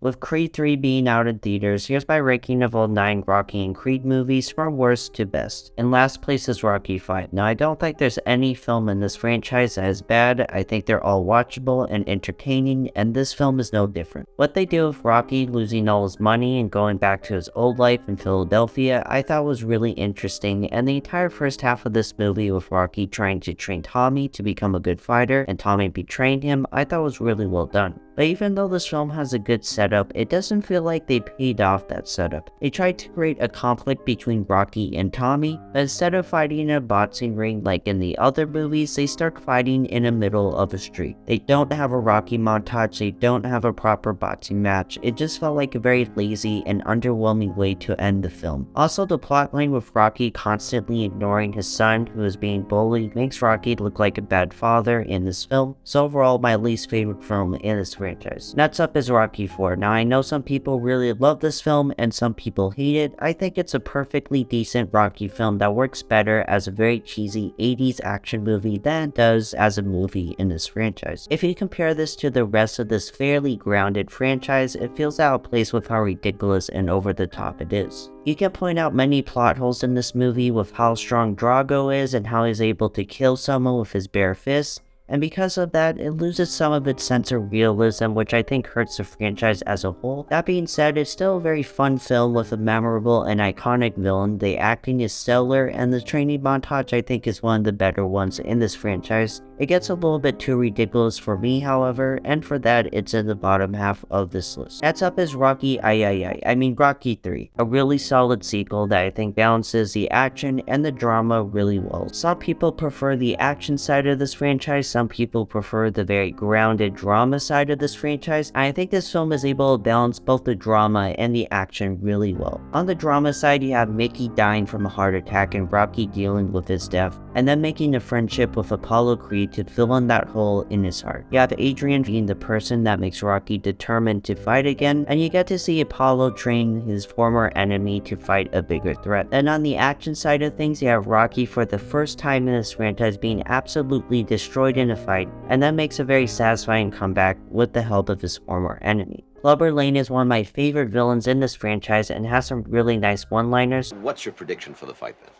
With Creed 3 being out in theaters, here's my ranking of all 9 Rocky and Creed movies from worst to best. In last place is Rocky 5. Now I don't think there's any film in this franchise that is bad. I think they're all watchable and entertaining, and this film is no different. What they do with Rocky losing all his money and going back to his old life in Philadelphia I thought was really interesting, and the entire first half of this movie with Rocky trying to train Tommy to become a good fighter and Tommy betraying him I thought was really well done. But even though this film has a good setup, it doesn't feel like they paid off that setup. They tried to create a conflict between Rocky and Tommy, but instead of fighting in a boxing ring like in the other movies, they start fighting in the middle of a street. They don't have a Rocky montage, they don't have a proper boxing match. It just felt like a very lazy and underwhelming way to end the film. Also, the plotline with Rocky constantly ignoring his son who is being bullied makes Rocky look like a bad father in this film. So overall, my least favorite film in this franchise. Next up is Rocky 4. Now I know some people really love this film and some people hate it. I think it's a perfectly decent Rocky film that works better as a very cheesy 80s action movie than it does as a movie in this franchise. If you compare this to the rest of this fairly grounded franchise, it feels out of place with how ridiculous and over the top it is. You can point out many plot holes in this movie with how strong Drago is and how he's able to kill someone with his bare fists. And because of that, it loses some of its sense of realism, which I think hurts the franchise as a whole. That being said, it's still a very fun film with a memorable and iconic villain. The acting is stellar, and the training montage I think is one of the better ones in this franchise. It gets a little bit too ridiculous for me, however, and for that, it's in the bottom half of this list. Next up is Rocky Rocky 3, a really solid sequel that I think balances the action and the drama really well. Some people prefer the action side of this franchise, some people prefer the very grounded drama side of this franchise, and I think this film is able to balance both the drama and the action really well. On the drama side, you have Mickey dying from a heart attack and Rocky dealing with his death, and then making a friendship with Apollo Creed to fill in that hole in his heart. You have Adrian being the person that makes Rocky determined to fight again, and you get to see Apollo train his former enemy to fight a bigger threat. And on the action side of things, you have Rocky for the first time in this franchise being absolutely destroyed in a fight, and then makes a very satisfying comeback with the help of his former enemy. Clubber Lang is one of my favorite villains in this franchise and has some really nice one-liners. What's your prediction for the fight then?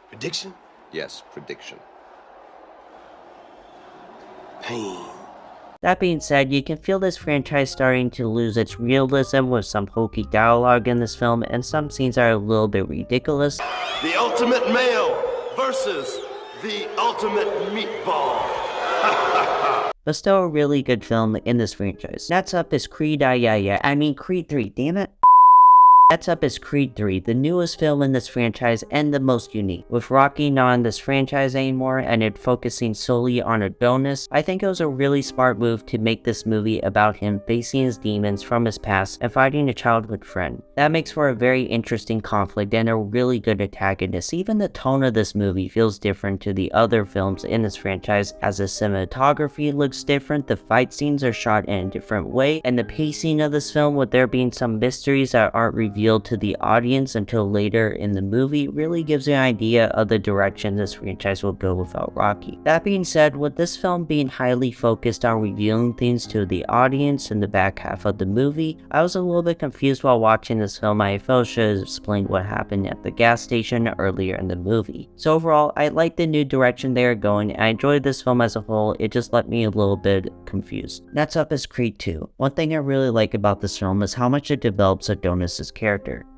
Prediction? Yes, prediction. Pain. That being said, you can feel this franchise starting to lose its realism with some hokey dialogue in this film, and some scenes are a little bit ridiculous. The ultimate male versus the ultimate meatball. But still a really good film in this franchise. Next up is Creed 3, damn it. Next up is Creed 3, the newest film in this franchise and the most unique. With Rocky not in this franchise anymore and it focusing solely on Adonis, I think it was a really smart move to make this movie about him facing his demons from his past and fighting a childhood friend. That makes for a very interesting conflict and a really good antagonist. Even the tone of this movie feels different to the other films in this franchise, as the cinematography looks different, the fight scenes are shot in a different way, and the pacing of this film, with there being some mysteries that aren't revealed to the audience until later in the movie, really gives you an idea of the direction this franchise will go without Rocky. That being said, with this film being highly focused on revealing things to the audience in the back half of the movie, I was a little bit confused while watching this film. I felt should have explained what happened at the gas station earlier in the movie. So overall, I like the new direction they are going, and I enjoyed this film as a whole. It just left me a little bit confused. Next up is Creed 2. One thing I really like about this film is how much it develops Adonis' character.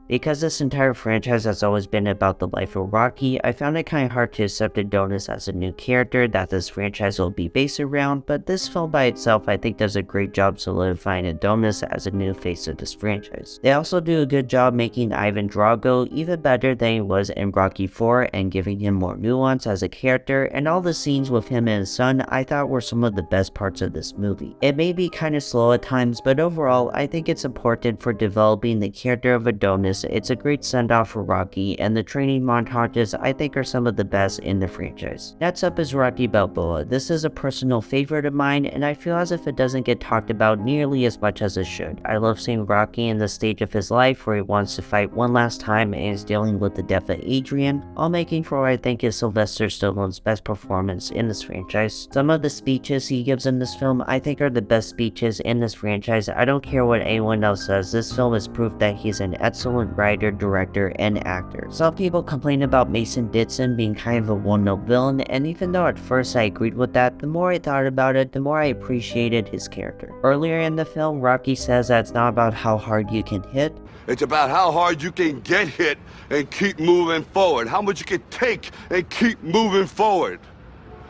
Because this entire franchise has always been about the life of Rocky, I found it kind of hard to accept Adonis as a new character that this franchise will be based around, but this film by itself I think does a great job solidifying Adonis as a new face of this franchise. They also do a good job making Ivan Drago even better than he was in Rocky 4 and giving him more nuance as a character, and all the scenes with him and his son I thought were some of the best parts of this movie. It may be kind of slow at times, but overall I think it's important for developing the character of Adonis this, it's a great send-off for Rocky, and the training montages I think are some of the best in the franchise. Next up is Rocky Balboa. This is a personal favorite of mine, and I feel as if it doesn't get talked about nearly as much as it should. I love seeing Rocky in the stage of his life where he wants to fight one last time and is dealing with the death of Adrian, all making for what I think is Sylvester Stallone's best performance in this franchise. Some of the speeches he gives in this film I think are the best speeches in this franchise. I don't care what anyone else says, this film is proof that he's an excellent writer, director, and actor. Some people complain about Mason Dixon being kind of a one-note villain, and even though at first I agreed with that, the more I thought about it, the more I appreciated his character. Earlier in the film, Rocky says that it's not about how hard you can hit, it's about how hard you can get hit and keep moving forward. How much you can take and keep moving forward.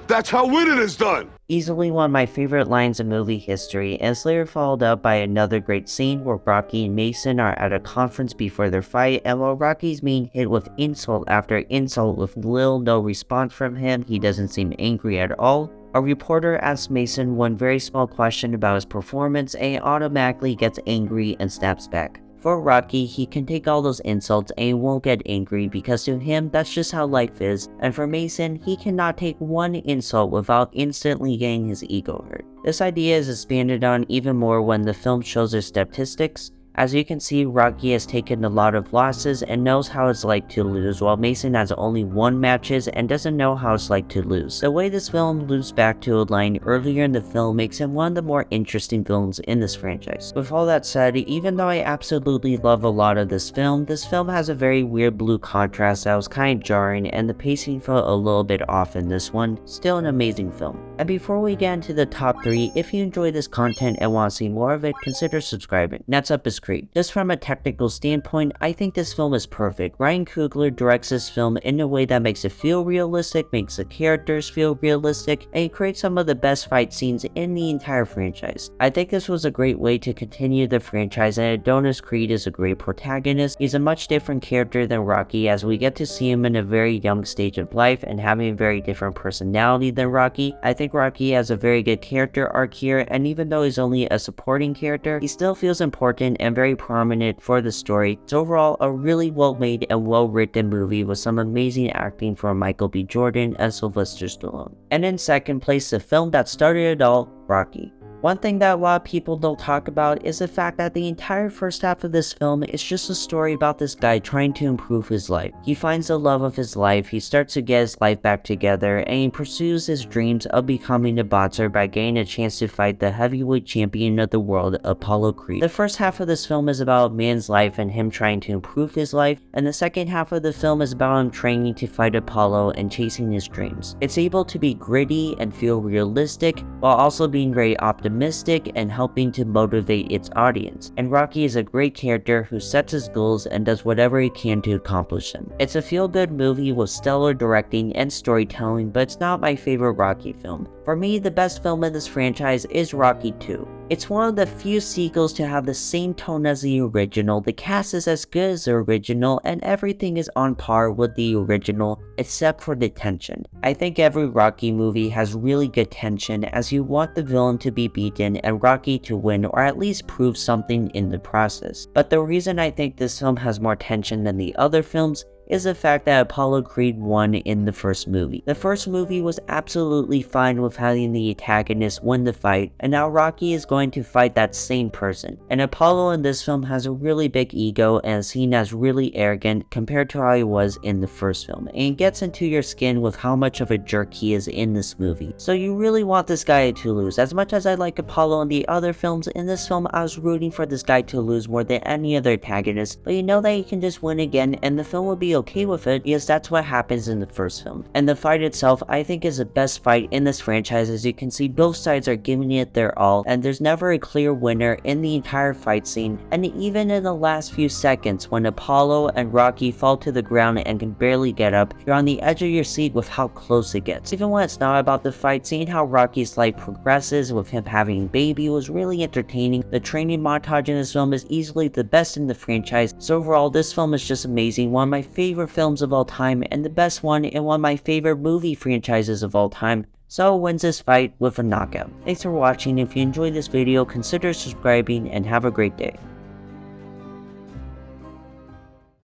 That's how winning is done. Easily one of my favorite lines in movie history, and it's later followed up by another great scene where Rocky and Mason are at a conference before their fight, and while Rocky's being hit with insult after insult with no response from him, he doesn't seem angry at all. A reporter asks Mason one very small question about his performance, and he automatically gets angry and snaps back. For Rocky, he can take all those insults and he won't get angry because to him, that's just how life is, and for Mason, he cannot take one insult without instantly getting his ego hurt. This idea is expanded on even more when the film shows their statistics. As you can see, Rocky has taken a lot of losses and knows how it's like to lose, while Mason has only won matches and doesn't know how it's like to lose. The way this film loops back to a line earlier in the film makes him one of the more interesting villains in this franchise. With all that said, even though I absolutely love a lot of this film has a very weird blue contrast that was kind of jarring, and the pacing felt a little bit off in this one. Still an amazing film. And before we get into the top 3, if you enjoy this content and want to see more of it, consider subscribing. Next up is Creed. Just from a technical standpoint, I think this film is perfect. Ryan Coogler directs this film in a way that makes it feel realistic, makes the characters feel realistic, and creates some of the best fight scenes in the entire franchise. I think this was a great way to continue the franchise, and Adonis Creed is a great protagonist. He's a much different character than Rocky, as we get to see him in a very young stage of life and having a very different personality than Rocky. I think Rocky has a very good character arc here, and even though he's only a supporting character, he still feels important and very prominent for the story. It's overall a really well made and well written movie with some amazing acting from Michael B. Jordan and Sylvester Stallone. And in second place, the film that started it all, Rocky. One thing that a lot of people don't talk about is the fact that the entire first half of this film is just a story about this guy trying to improve his life. He finds the love of his life, he starts to get his life back together, and he pursues his dreams of becoming a boxer by getting a chance to fight the heavyweight champion of the world, Apollo Creed. The first half of this film is about a man's life and him trying to improve his life, and the second half of the film is about him training to fight Apollo and chasing his dreams. It's able to be gritty and feel realistic, while also being very optimistic and helping to motivate its audience. And Rocky is a great character who sets his goals and does whatever he can to accomplish them. It's a feel-good movie with stellar directing and storytelling, but it's not my favorite Rocky film. For me, the best film in this franchise is Rocky 2. It's one of the few sequels to have the same tone as the original, the cast is as good as the original, and everything is on par with the original, except for the tension. I think every Rocky movie has really good tension, as you want the villain to be beaten and Rocky to win, or at least prove something in the process. But the reason I think this film has more tension than the other films is the fact that Apollo Creed won in the first movie. The first movie was absolutely fine with having the antagonist win the fight, and now Rocky is going to fight that same person. And Apollo in this film has a really big ego and is seen as really arrogant compared to how he was in the first film, and it gets into your skin with how much of a jerk he is in this movie. So you really want this guy to lose. As much as I like Apollo in the other films, in this film I was rooting for this guy to lose more than any other antagonist, but you know that he can just win again, and the film will be okay with it because that's what happens in the first film. And the fight itself I think is the best fight in this franchise. As you can see, both sides are giving it their all, and there's never a clear winner in the entire fight scene. And even in the last few seconds when Apollo and Rocky fall to the ground and can barely get up, you're on the edge of your seat with how close it gets. Even when it's not about the fight, seeing how Rocky's life progresses with him having a baby was really entertaining. The training montage in this film is easily the best in the franchise. So overall, this film is just amazing, one of my favorite films of all time, and the best one in one of my favorite movie franchises of all time. So wins this fight with a knockout. Thanks for watching. If you enjoyed this video, consider subscribing and have a great day.